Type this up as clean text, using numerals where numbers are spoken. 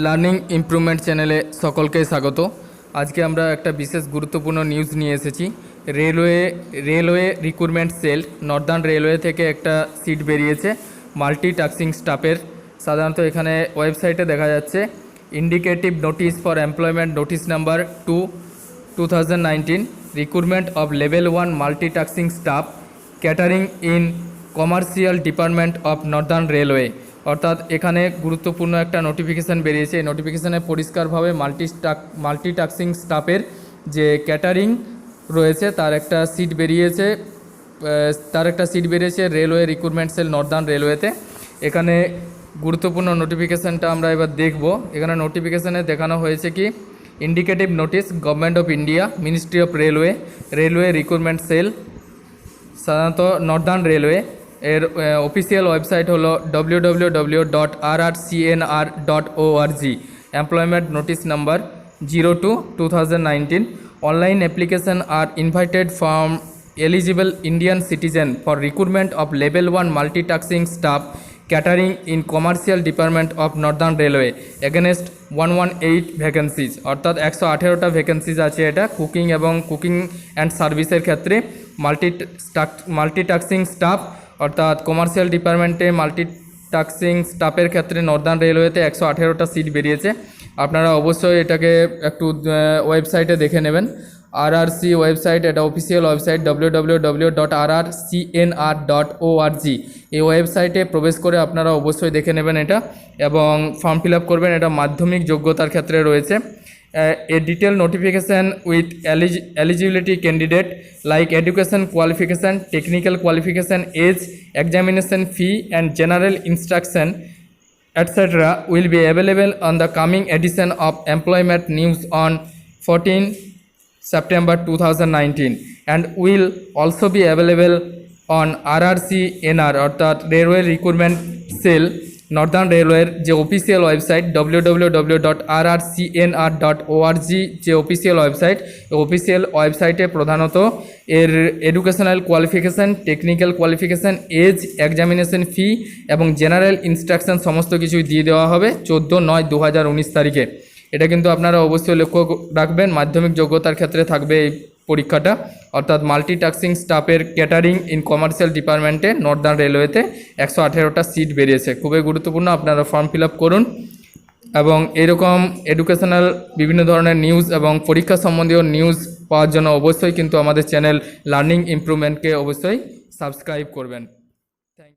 Learning improvement চ্যানেলে সকলকে স্বাগত। আজকে আমরা একটা বিশেষ গুরুত্বপূর্ণ নিউজ নিয়ে এসেছি। Railway recruitment sell Northern railway থেকে একটা সিট বেরিয়েছে মাল্টি টাস্কিং স্টাফের। সাধারণত এখানে ওয়েবসাইটে দেখা যাচ্ছে indicative notice for employment notice number 2/2019 recruitment of level 1 multi tasking staff catering in commercial department of northern railway. অর্থাৎ এখানে গুরুত্বপূর্ণ একটা নোটিফিকেশান বেরিয়েছে। এই নোটিফিকেশানে পরিষ্কারভাবে মাল্টি টাস্কিং স্টাফের যে ক্যাটারিং রয়েছে তার একটা সিট বেরিয়েছে রেলওয়ে রিক্রুটমেন্ট সেল নর্দার্ন রেলওয়েতে। এখানে গুরুত্বপূর্ণ নোটিফিকেশানটা আমরা এবার দেখব। এখানে নোটিফিকেশানে দেখানো হয়েছে কি indicative notice government of India ministry of railway recruitment cell সাধারণত নর্দার্ন রেলওয়ে এর অফিসিয়াল ওয়েবসাইট হলো www.rrcnr.org। Employment notice number 02/2019। Online application are invited from eligible Indian citizen for recruitment of level 1 multitasking staff catering in commercial department of northern railway against 118 vacancies. অর্থাৎ 118টা vacancies আছে এটা cooking and সার্ভিসের ক্ষেত্রে। Multitasking staff অর্থাৎ commercial ডিপার্টমেন্টে multitasking স্টাফের ক্ষেত্রে নর্দার্ন রেলওয়েতে 118টা সিট বেরিয়েছে। আপনারা অবশ্যই এটাকে একটু ওয়েবসাইটে দেখে নেবেন। আরআরসি ওয়েবসাইট, এটা অফিসিয়াল ওয়েবসাইট www.rrcnr.org। এই ওয়েবসাইটে প্রবেশ করে আপনারা অবশ্যই দেখে নেবেন এটা এবং ফর্ম ফিল আপ করবেন। এটা মাধ্যমিক যোগ্যতার ক্ষেত্রে রয়েছে। A detailed notification with eligibility candidate like education qualification, technical qualification, age, examination fee and general instruction etc. will be available on the coming edition of Employment News on 14 September 2019 and will also be available on RRCNR অর্থাৎ railway recruitment sell Northern রেলওয়ের যে official website www.rrcnr.org যে official website, official ওয়েবসাইটে প্রধানত এর educational qualification, technical qualification, age, examination fee এবং general instruction সমস্ত কিছুই দিয়ে দেওয়া হবে 14/9/2019 তারিখে। এটা কিন্তু আপনারা অবশ্যই লক্ষ্য রাখবেন। মাধ্যমিক যোগ্যতার ক্ষেত্রে থাকবে এই পরীক্ষাটা। অর্থাৎ মাল্টিটাস্কিং স্টাফের ক্যাটারিং ইন কমার্শিয়াল ডিপার্টমেন্টে নর্দার্ন রেলওয়েতে 118টা সিট বেরিয়েছে। খুবই গুরুত্বপূর্ণ, আপনারা ফর্ম ফিল আপ করুন এবং এরকম এডুকেশনাল বিভিন্ন ধরনের নিউজ এবং পরীক্ষা সম্বন্ধীয় নিউজ পাওয়ার জন্য অবশ্যই কিন্তু আমাদের চ্যানেল লার্নিং ইমপ্রুভমেন্টকে অবশ্যই সাবস্ক্রাইব করবেন।